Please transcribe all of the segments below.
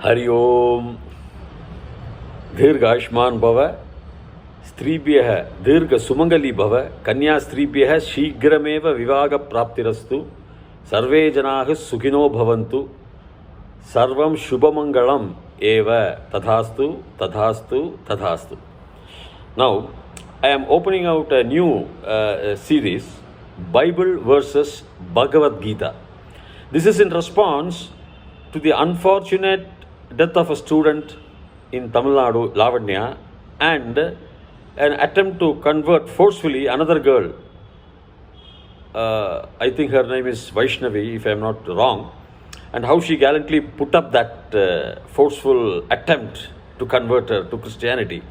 हरि ओम दीर्घायुष्मान भव स्त्रीभ्यः दीर्घ सुमंगली भव कन्या स्त्रीभ्यः शीघ्रमेव विवाह प्राप्तिरस्तु सर्वे जनाः सुखिनो भवन्तु सर्वं शुभमंगलम एव तथास्तु तथास्तु तथास्तु. Now I am opening out a new series, Bible versus Bhagavad Gita. This is in response to the unfortunate death of a student in TamilNadu, Lavanya, and an attempt to convert forcefully another girl. I think her name is Vaishnavi, if I am not wrong, and how she gallantly put up that forceful attempt to convert her to Christianity,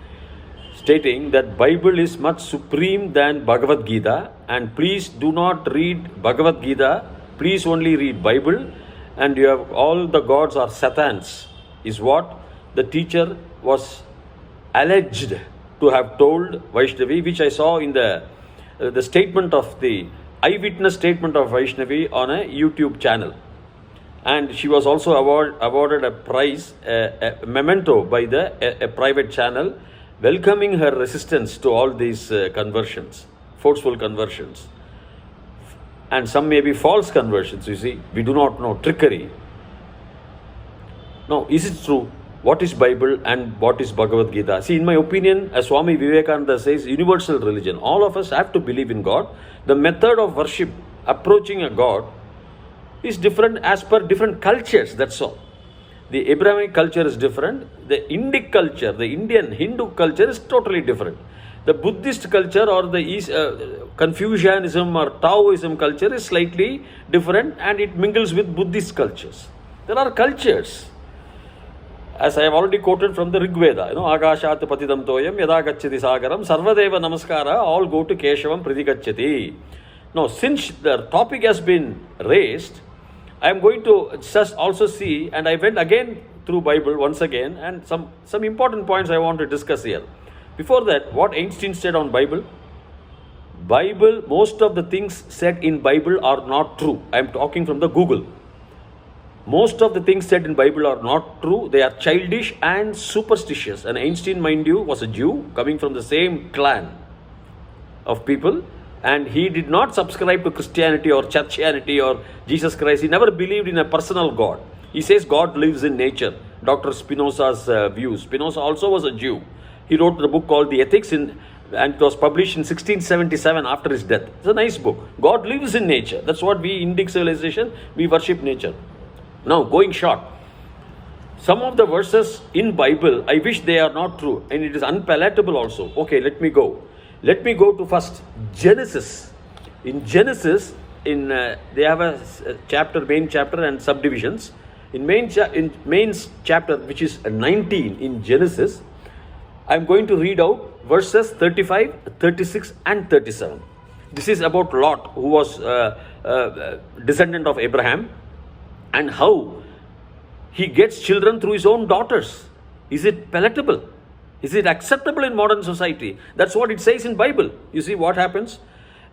stating that Bible is much supreme than Bhagavad Gita, and please do not read Bhagavad Gita, please only read Bible, and you have all the gods are Satans, is what the teacher was alleged to have told Vaishnavi, which I saw in the statement of the eyewitness statement of Vaishnavi on a YouTube channel. And she was also awarded a prize, a memento by a private channel, welcoming her resistance to all these conversions, forceful conversions. And some may be false conversions, you see. We do not know, trickery. Now, is it true? What is Bible and what is Bhagavad Gita? See, in my opinion, as Swami Vivekananda says, universal religion. All of us have to believe in God. The method of worship, approaching a God, is different as per different cultures, that's all. The Abrahamic culture is different. The Indic culture, the Indian Hindu culture is totally different. The Buddhist culture or the Confucianism or Taoism culture is slightly different, and it mingles with Buddhist cultures. There are cultures. As I have already quoted from the Rig Veda, Agashat Patidam Toyam Yada Gacchati Sagaram Sarvadeva Namaskara, all go to Keshavam Pradikacchati. Now, since the topic has been raised, I am going to just also see, and I went again through Bible once again, and some important points I want to discuss here. Before that, what Einstein said on Bible, most of the things said in Bible are not true. I am talking from the Google. Most of the things said in Bible are not true. They are childish and superstitious. And Einstein, mind you, was a Jew coming from the same clan of people. And he did not subscribe to Christianity or Churchianity or Jesus Christ. He never believed in a personal God. He says God lives in nature. Dr. Spinoza's views. Spinoza also was a Jew. He wrote the book called The Ethics, and it was published in 1677 after his death. It's a nice book. God lives in nature. That's what we, Indic civilization, we worship nature. Now, going short, some of the verses in Bible, I wish they are not true, and it is unpalatable also. Okay, let me go. Let me go to first Genesis. In Genesis, they have a chapter, main chapter and subdivisions. In main chapter, which is 19 in Genesis, I am going to read out verses 35, 36 and 37. This is about Lot, who was descendant of Abraham, and how he gets children through his own daughters. Is it palatable? Is it acceptable in modern society? That's what it says in Bible. You see what happens?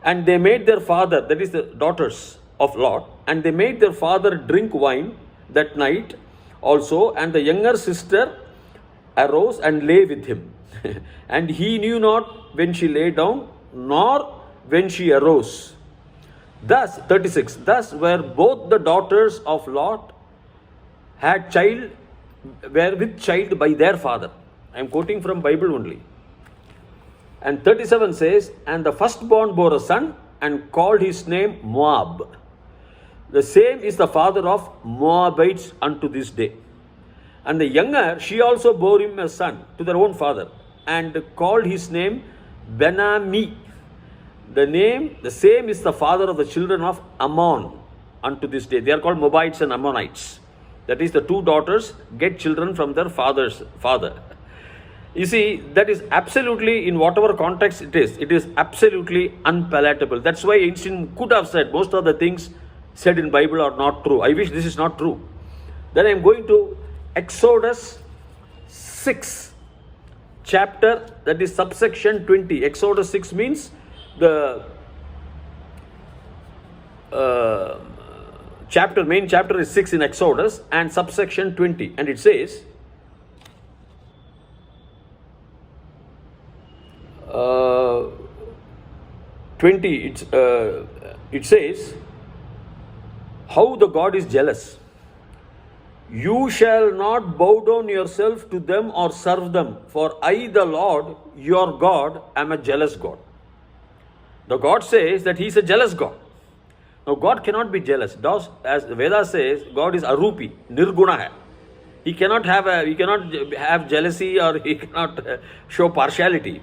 And they made their father, that is the daughters of Lot, and they made their father drink wine that night also, and the younger sister arose and lay with him. And he knew not when she lay down, nor when she arose. Thus, 36, thus were both the daughters of Lot were with child by their father. I am quoting from Bible only. And 37 says, and the firstborn bore a son and called his name Moab. The same is the father of Moabites unto this day. And the younger, she also bore him a son to their own father, and called his name Ben-Ammi. The same is the father of the children of Ammon unto this day. They are called Moabites and Ammonites. That is, the two daughters get children from their father's father. You see, that is absolutely, in whatever context it is absolutely unpalatable. That's why Einstein could have said most of the things said in Bible are not true. I wish this is not true. Then I am going to Exodus 6 chapter, that is subsection 20. Exodus 6 means the main chapter is 6 in Exodus and subsection 20. And it says, uh, 20, it says, how the God is jealous. You shall not bow down yourself to them or serve them, for I, the Lord, your God, am a jealous God. The God says that He is a jealous God. Now, God cannot be jealous. As Veda says, God is arupi, nirguna hai. He cannot have jealousy, or He cannot show partiality.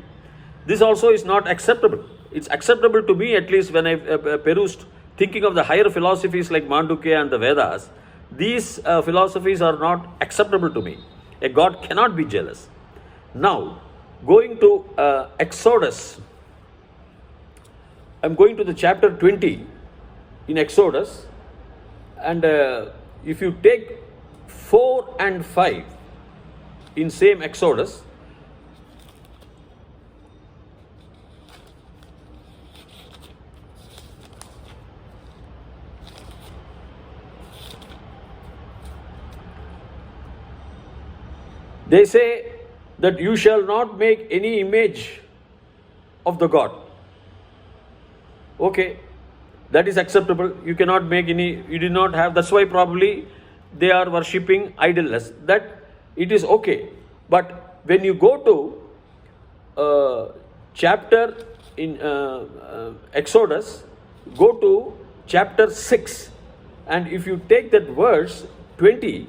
This also is not acceptable. It's acceptable to me, at least when I perused, thinking of the higher philosophies like Mandukya and the Vedas. These philosophies are not acceptable to me. A God cannot be jealous. Now, going to Exodus, I'm going to the chapter 20 in Exodus, and if you take 4 and 5 in same Exodus, they say that you shall not make any image of the God. Okay, that is acceptable. You cannot make any, you did not have, that's why probably they are worshipping idolness. That it is okay. But when you go to chapter in Exodus, go to chapter 6, and if you take that verse 20,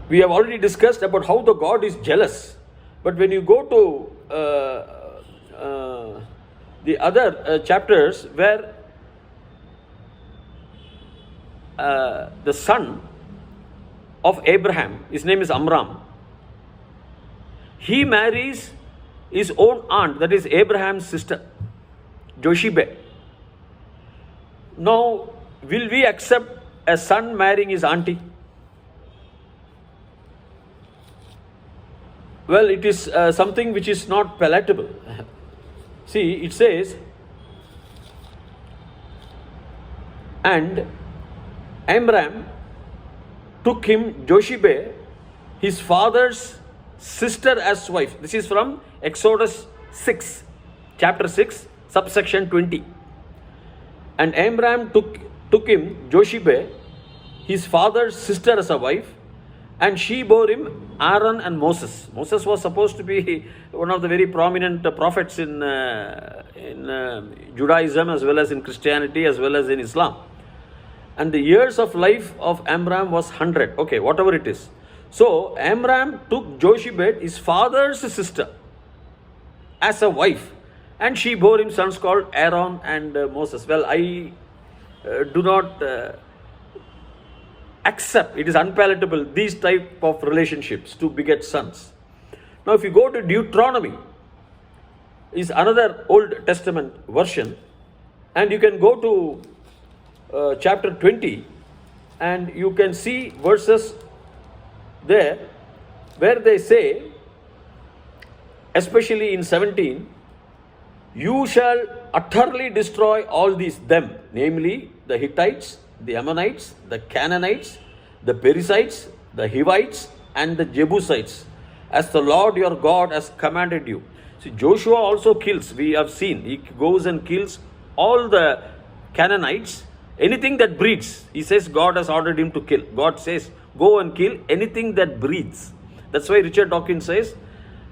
we have already discussed about how the God is jealous. But when you go to the other chapters where the son of Abraham, his name is Amram, he marries his own aunt, that is Abraham's sister, Joshebe. Now, will we accept a son marrying his auntie? Well, it is something which is not palatable. See, it says, and Amram took him Joshebe, his father's sister, as wife. This is from Exodus 6, chapter 6, subsection 20. And Amram took him Joshebe, his father's sister, as a wife, and she bore him Aaron and Moses. Moses was supposed to be one of the very prominent prophets in Judaism, as well as in Christianity, as well as in Islam. And the years of life of Amram was 100. Okay, whatever it is. So Amram took Joshebed, his father's sister, as a wife, and she bore him sons called Aaron and Moses. Well, I do not accept, it is unpalatable, these type of relationships to beget sons. Now, if you go to Deuteronomy, is another Old Testament version, and you can go to chapter 20, and you can see verses there where they say, especially in 17, you shall utterly destroy all these them, namely the Hittites, the Ammonites, the Canaanites, the Perizzites, the Hivites, and the Jebusites, as the Lord your God has commanded you. See, Joshua also kills, we have seen, he goes and kills all the Canaanites, anything that breathes. He says God has ordered him to kill. God says, go and kill anything that breathes. That's why Richard Dawkins says,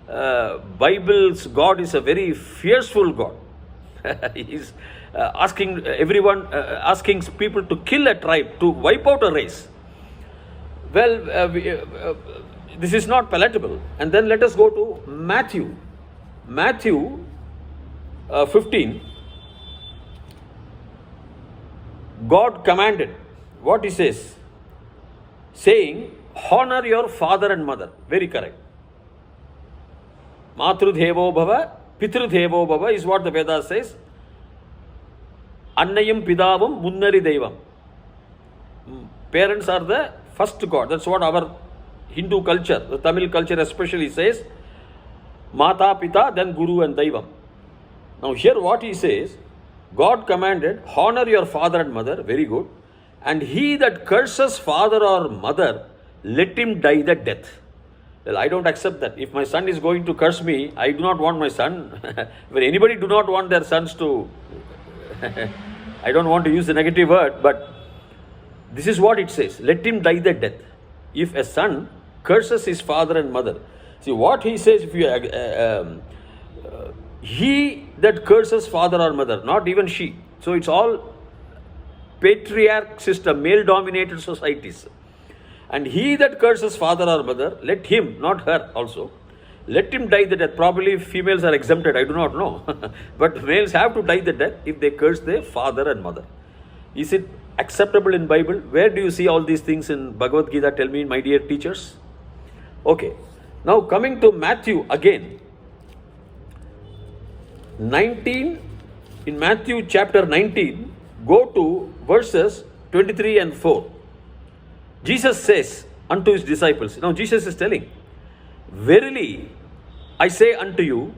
Bible's God is a very fearful God. He is asking everyone, asking people to kill a tribe, to wipe out a race. Well, this is not palatable. And then let us go to Matthew. Matthew 15. God commanded, what he says, saying, honor your father and mother. Very correct. Matrudevo bhava, pitrudevo bhava is what the Veda says. Annayam pidavam munnari devam. Parents are the first God. That's what our Hindu culture, the Tamil culture especially says. Mata, Pita, then Guru and Daivam. Now here what he says, God commanded, honor your father and mother, very good. And he that curses father or mother, let him die the death. Well, I don't accept that. If my son is going to curse me, I do not want my son. When anybody do not want their sons to, I don't want to use the negative word, but this is what it says. Let him die the death. If a son curses his father and mother. See what he says, if you he that curses father or mother, not even she. So it's all patriarch system, male dominated societies. And he that curses father or mother, let him, not her also, let him die the death. Probably females are exempted, I do not know. But males have to die the death if they curse their father and mother. Is it acceptable in Bible? Where do you see all these things in Bhagavad Gita? Tell me, my dear teachers. Okay. Now coming to Matthew again. 19, in Matthew chapter 19, go to verses 23 and 4. Jesus says unto his disciples, now Jesus is telling, verily I say unto you,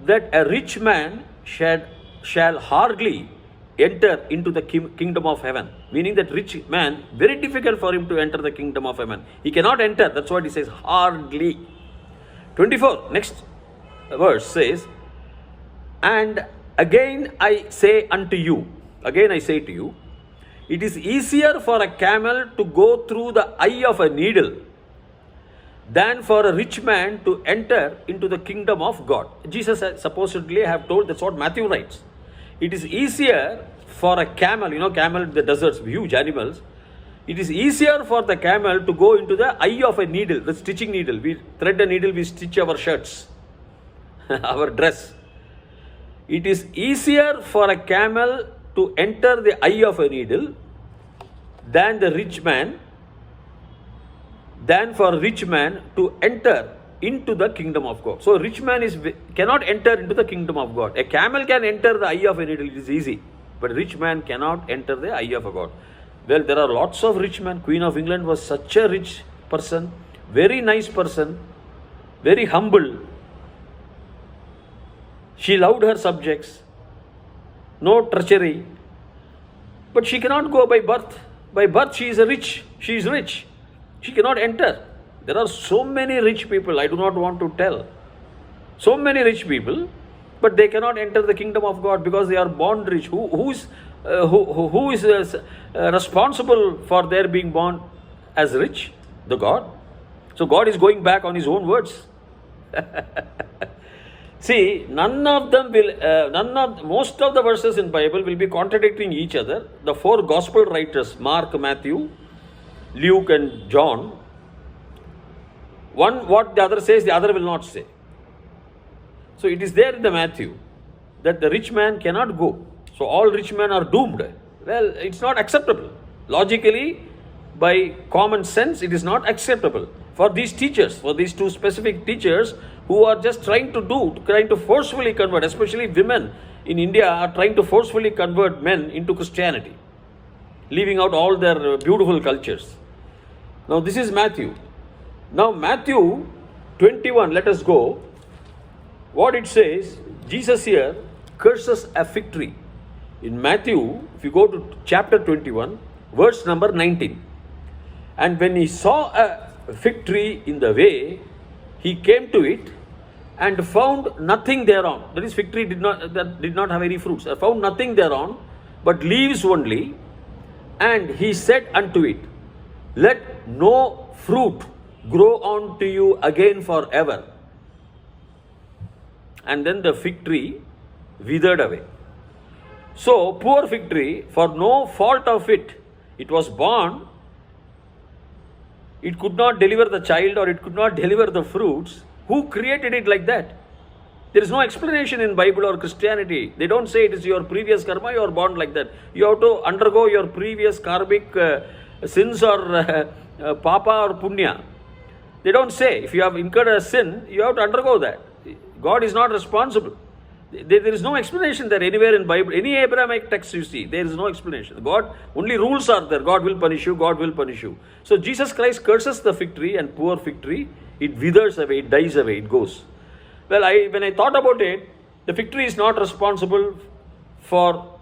that a rich man shall hardly enter into the kingdom of heaven. Meaning that rich man, very difficult for him to enter the kingdom of heaven. He cannot enter. That's what he says, hardly. 24, next verse says, and again I say unto you, again I say to you, it is easier for a camel to go through the eye of a needle than for a rich man to enter into the kingdom of God. Jesus supposedly have told, that's what Matthew writes. It is easier for a camel, camel in the deserts, huge animals. It is easier for the camel to go into the eye of a needle, the stitching needle. We thread a needle, we stitch our shirts, our dress. It is easier for a camel to enter the eye of a needle than for a rich man to enter into the kingdom of God. So a rich man cannot enter into the kingdom of God. A camel can enter the eye of a needle, it is easy. But a rich man cannot enter the eye of a God. Well, there are lots of rich men. Queen of England was such a rich person, very nice person, very humble. She loved her subjects, no treachery. But she cannot go by birth. By birth she is rich. She is rich. She cannot enter. There are so many rich people, I do not want to tell. So many rich people, but they cannot enter the kingdom of God because they are born rich. Who is responsible for their being born as rich? The God. So God is going back on his own words. See, most of the verses in Bible will be contradicting each other. The four gospel writers, Mark, Matthew, Luke and John, one what the other says, the other will not say. So it is there in the Matthew that the rich man cannot go. So all rich men are doomed. Well, it's not acceptable. Logically, by common sense, it is not acceptable. For these teachers, for these two specific teachers who are just trying to forcefully convert, especially women in India are trying to forcefully convert men into Christianity, leaving out all their beautiful cultures. Now this is Matthew. Now Matthew 21, let us go. What it says, Jesus here curses a fig tree. In Matthew, if you go to chapter 21, verse number 19. And when he saw a fig tree in the way, he came to it and found nothing thereon. That is, fig tree did not have any fruits. Found nothing thereon, but leaves only. And he said unto it, let no fruit grow on to you again forever. And then the fig tree withered away. So, poor fig tree, for no fault of it, it was born, it could not deliver the child or it could not deliver the fruits. Who created it like that? There is no explanation in Bible or Christianity. They don't say it is your previous karma, you are born like that. You have to undergo your previous karmic sins or papa or punya. They don't say if you have incurred a sin, you have to undergo that. God is not responsible. There is no explanation there anywhere in Bible. Any Abrahamic text you see, there is no explanation. God, only rules are there. God will punish you, God will punish you. So Jesus Christ curses the fig tree, and poor fig tree, it withers away, it dies away, it goes. Well, when I thought about it, the fig tree is not responsible for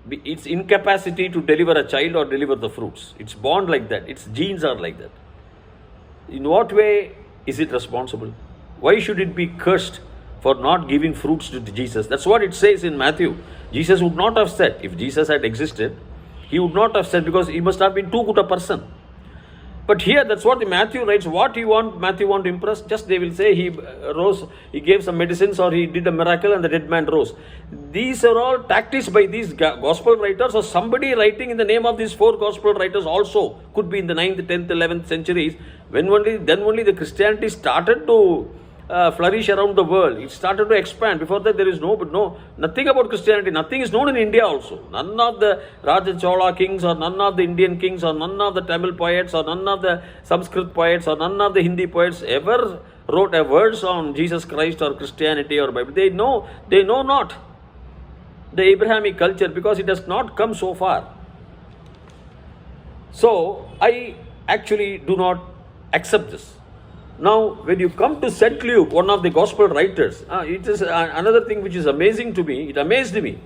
its incapacity to deliver a child or deliver the fruits. It's born like that. Its genes are like that. In what way is it responsible? Why should it be cursed for not giving fruits to Jesus? That's what it says in Matthew. Jesus would not have said, if Jesus had existed, he would not have said, because he must have been too good a person. But here, that's what the Matthew writes. What Matthew want to impress? Just they will say he rose, he gave some medicines, or he did a miracle and the dead man rose. These are all tactics by these gospel writers, or somebody writing in the name of these 4 gospel writers also. Could be in the 9th, 10th, 11th centuries. Then only the Christianity started to flourish around the world. It started to expand. Before that, there is nothing about Christianity. Nothing is known in India also. None of the Raja Chola kings, or none of the Indian kings, or none of the Tamil poets, or none of the Sanskrit poets, or none of the Hindi poets ever wrote a verse on Jesus Christ or Christianity or Bible. They know not the Abrahamic culture, because it has not come so far. So I actually do not accept this. Now, when you come to St. Luke, one of the gospel writers, it is another thing which is amazing to me. It amazed me.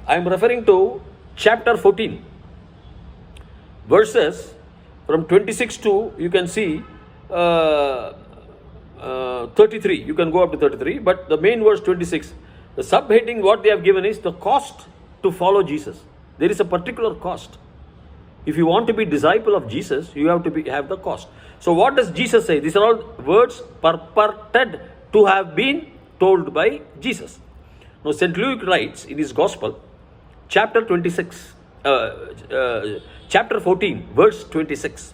I am referring to chapter 14, verses from 26 to, you can see, 33. You can go up to 33, but the main verse 26. The subheading what they have given is the cost to follow Jesus. There is a particular cost. If you want to be disciple of Jesus, you have to have the cost. So what does Jesus say? These are all words purported to have been told by Jesus. Now St. Luke writes in his gospel, chapter 26, chapter 14, verse 26.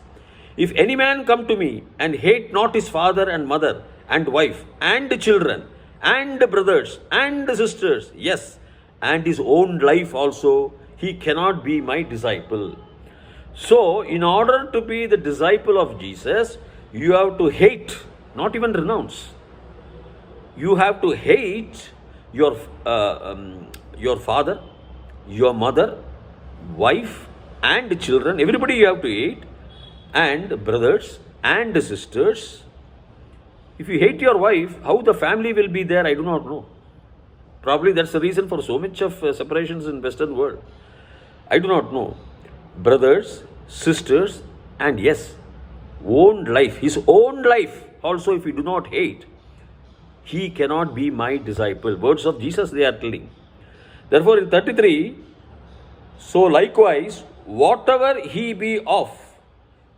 If any man come to me and hate not his father and mother and wife and children and brothers and sisters, yes, and his own life also, he cannot be my disciple. So, in order to be the disciple of Jesus, you have to hate, not even renounce. You have to hate your father, your mother, wife, and children. Everybody you have to hate, and brothers and sisters. If you hate your wife, how the family will be there, I do not know. Probably that's the reason for so much of separations in Western world. I do not know. Brothers, sisters, and yes, own life, his own life also, if you do not hate, he cannot be my disciple. Words of Jesus they are telling. Therefore in 33, so likewise, whatever he be of,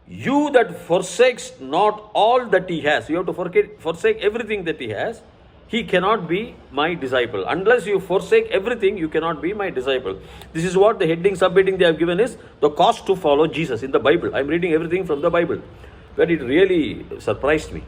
you that forsakes not all that he has, you have to forsake everything that he has, he cannot be my disciple. Unless you forsake everything, you cannot be my disciple. This is what the heading, subheading they have given is the cost to follow Jesus in the Bible. I am reading everything from the Bible. But it really surprised me.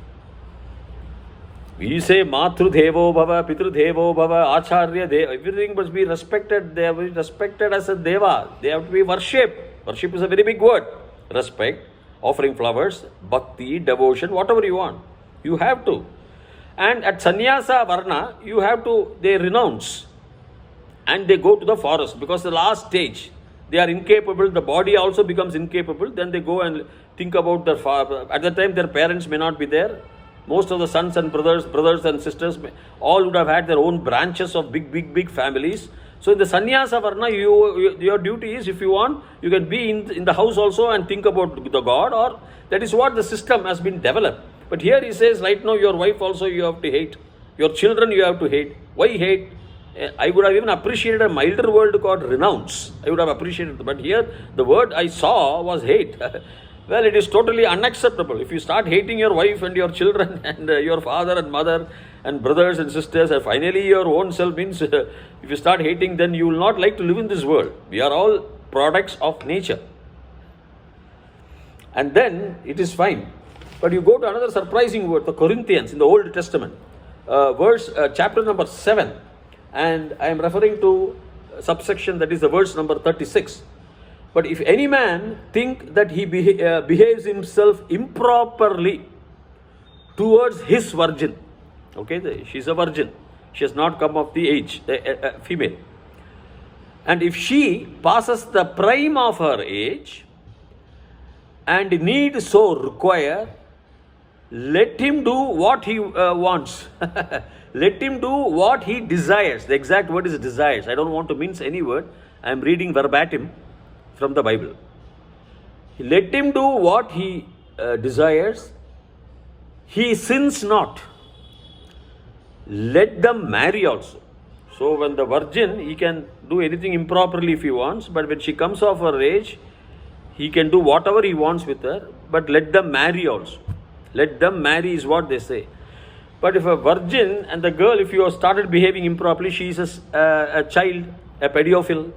We say Matru Devo Bhava, Pitru Devo Bhava, Acharya Deva. Everything must be respected. They have to be respected as a Deva. They have to be worshipped. Worship is a very big word. Respect, offering flowers, bhakti, devotion, whatever you want. You have to. And at Sannyasa Varna, they renounce and they go to the forest, because the last stage, they are incapable, the body also becomes incapable. Then they go and think about their father. At that time, their parents may not be there. Most of the sons and brothers and sisters, all would have had their own branches of big families. So in the Sannyasa Varna, your duty is, if you want, you can be in the house also and think about the God, or that is what the system has been developed. But here he says, right now your wife also you have to hate. Your children you have to hate. Why hate? I would have even appreciated a milder word called renounce. I would have appreciated it. But here the word I saw was hate. Well, it is totally unacceptable. If you start hating your wife and your children and your father and mother and brothers and sisters, and finally your own self, means if you start hating, then you will not like to live in this world. We are all products of nature. And then it is fine. But you go to another surprising word, the Corinthians in the Old Testament, chapter number 7, and I am referring to subsection that is the verse number 36. But if any man think that he behaves himself improperly towards his virgin, okay, she is a virgin, she has not come of the age, female, and if she passes the prime of her age and need so require, Let him do what he wants. Let him do what he desires. The exact word is desires. I don't want to mince any word. I am reading verbatim from the Bible. Let him do what he desires. He sins not. Let them marry also. So when the virgin, he can do anything improperly if he wants, but when she comes of her age, he can do whatever he wants with her, but let them marry also. Let them marry is what they say. But if a virgin and the girl, if you have started behaving improperly, she is a child, a pedophile.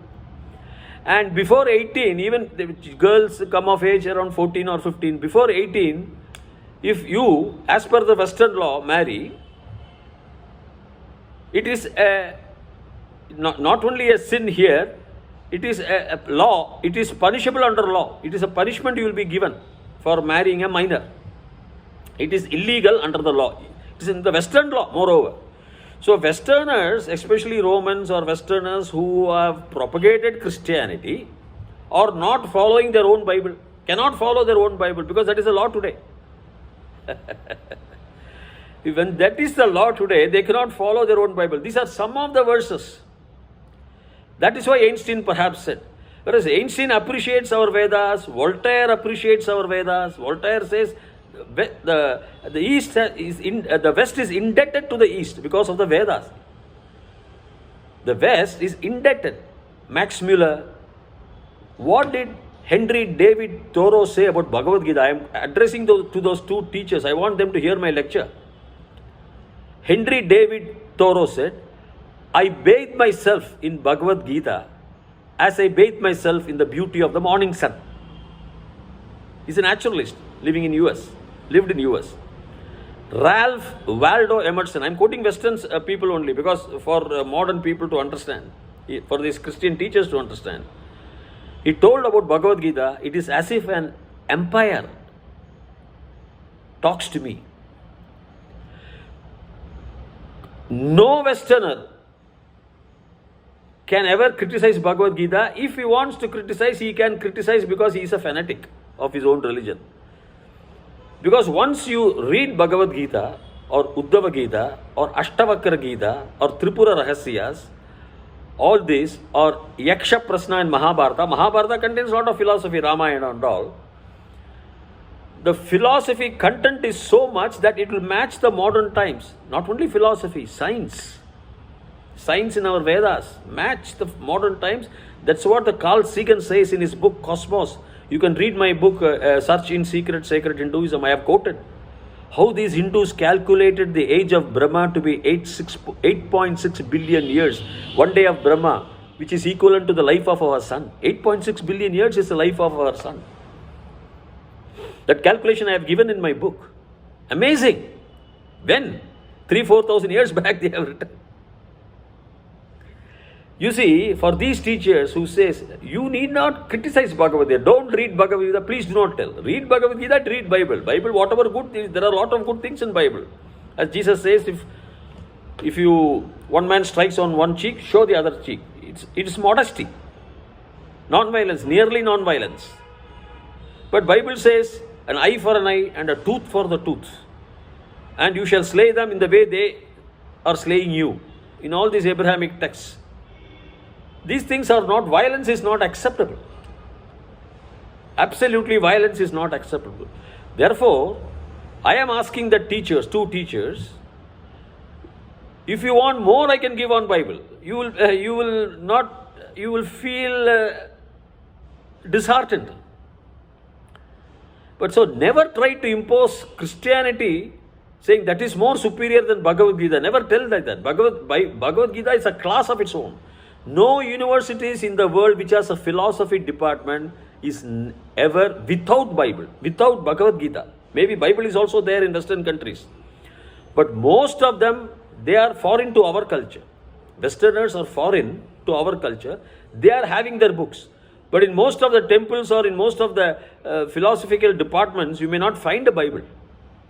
And before 18, even the girls come of age around 14 or 15, before 18, if you, as per the Western law, marry, it is not only a sin here, it is a law, it is punishable under law. It is a punishment you will be given for marrying a minor. It is illegal under the law. It is in the Western law, moreover. So Westerners, especially Romans or Westerners who have propagated Christianity, are not following their own Bible, cannot follow their own Bible, because that is the law today. When that is the law today, they cannot follow their own Bible. These are some of the verses. That is why Einstein perhaps said. Whereas Einstein appreciates our Vedas, Voltaire appreciates our Vedas. Voltaire says the East is the West is indebted to the East because of the Vedas. The West is indebted. Max Muller. What did Henry David Thoreau say about Bhagavad Gita? I am addressing to those two teachers. I want them to hear my lecture. Henry David Thoreau said, I bathe myself in Bhagavad Gita as I bathe myself in the beauty of the morning sun. He's a naturalist living in US, lived in US. Ralph Waldo Emerson, I'm quoting Western people only because for modern people to understand, for these Christian teachers to understand. He told about Bhagavad Gita, it is as if an empire talks to me. No Westerner can ever criticize Bhagavad Gita. If he wants to criticize, he can criticize because he is a fanatic of his own religion. Because once you read Bhagavad Gita or Uddhava Gita or Ashtavakra Gita or Tripura Rahasyas, all these, or Yaksha Prasna and Mahabharata. Mahabharata contains a lot of philosophy, Ramayana and all. The philosophy content is so much that it will match the modern times. Not only philosophy, science. Science in our Vedas match the modern times. That's what the Carl Sagan says in his book Cosmos. You can read my book, Search in Secret, Sacred Hinduism. I have quoted how these Hindus calculated the age of Brahma to be 8.6 billion years. One day of Brahma, which is equivalent to the life of our sun. 8.6 billion years is the life of our sun. That calculation I have given in my book. Amazing. When? 3,000-4,000 years back they have written. You see, for these teachers who says, you need not criticize Bhagavad Gita, don't read Bhagavad Gita, please do not tell. Read Bhagavad Gita, read Bible. Bible, whatever good things, there are a lot of good things in Bible. As Jesus says, if one man strikes on one cheek, show the other cheek. It's modesty. Non-violence, nearly non-violence. But Bible says, an eye for an eye and a tooth for the tooth. And you shall slay them in the way they are slaying you. In all these Abrahamic texts. These things are not, violence is not acceptable. Absolutely violence is not acceptable. Therefore, I am asking the teachers, two teachers, if you want more I can give on Bible. You will feel disheartened. But so never try to impose Christianity saying that is more superior than Bhagavad Gita. Never tell like that. Bhagavad Gita is a class of its own. No universities in the world which has a philosophy department is ever without Bible, without Bhagavad Gita. Maybe Bible is also there in Western countries. But most of them, they are foreign to our culture. Westerners are foreign to our culture. They are having their books. But in most of the temples or in most of the philosophical departments, you may not find a Bible.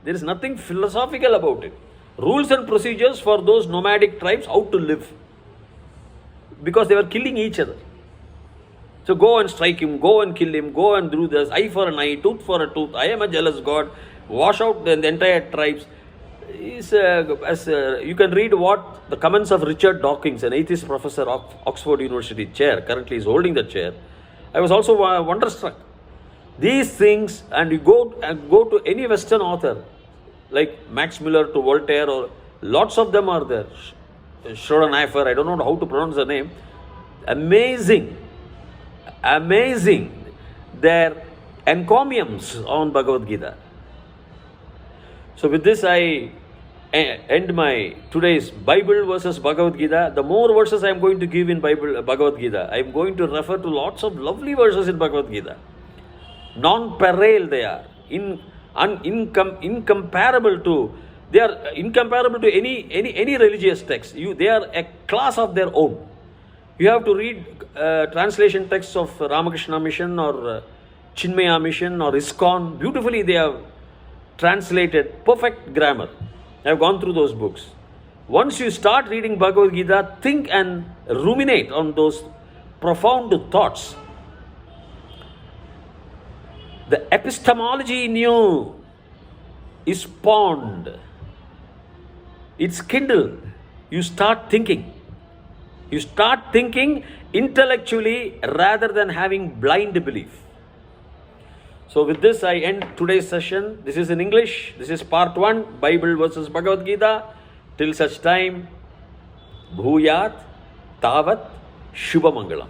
There is nothing philosophical about it. Rules and procedures for those nomadic tribes, how to live. Because they were killing each other. So go and strike him, go and kill him, go and do this, eye for an eye, tooth for a tooth, I am a jealous God. wash out the entire tribes. You can read what the comments of Richard Dawkins, an atheist professor of Oxford University chair, currently is holding the chair. I was also wonderstruck. These things, and you go to any Western author, like Max Muller to Voltaire, or lots of them are there. Schroeder, I don't know how to pronounce the name. Amazing their encomiums on Bhagavad Gita. So with this, I end my today's Bible versus Bhagavad Gita. The more verses I am going to give in Bhagavad Gita, I am going to refer to lots of lovely verses in Bhagavad Gita. Non-parallel they are, incomparable to any religious text. They are a class of their own. You have to read translation texts of Ramakrishna Mission or Chinmaya Mission or ISKCON. Beautifully they have translated, perfect grammar. I have gone through those books. Once you start reading Bhagavad Gita, think and ruminate on those profound thoughts. The epistemology in you is spawned. It's kindled. You start thinking. You start thinking intellectually rather than having blind belief. So with this, I end today's session. This is in English. This is part 1, Bible versus Bhagavad Gita. Till such time, Bhuyat Tavat Shubhamangalam.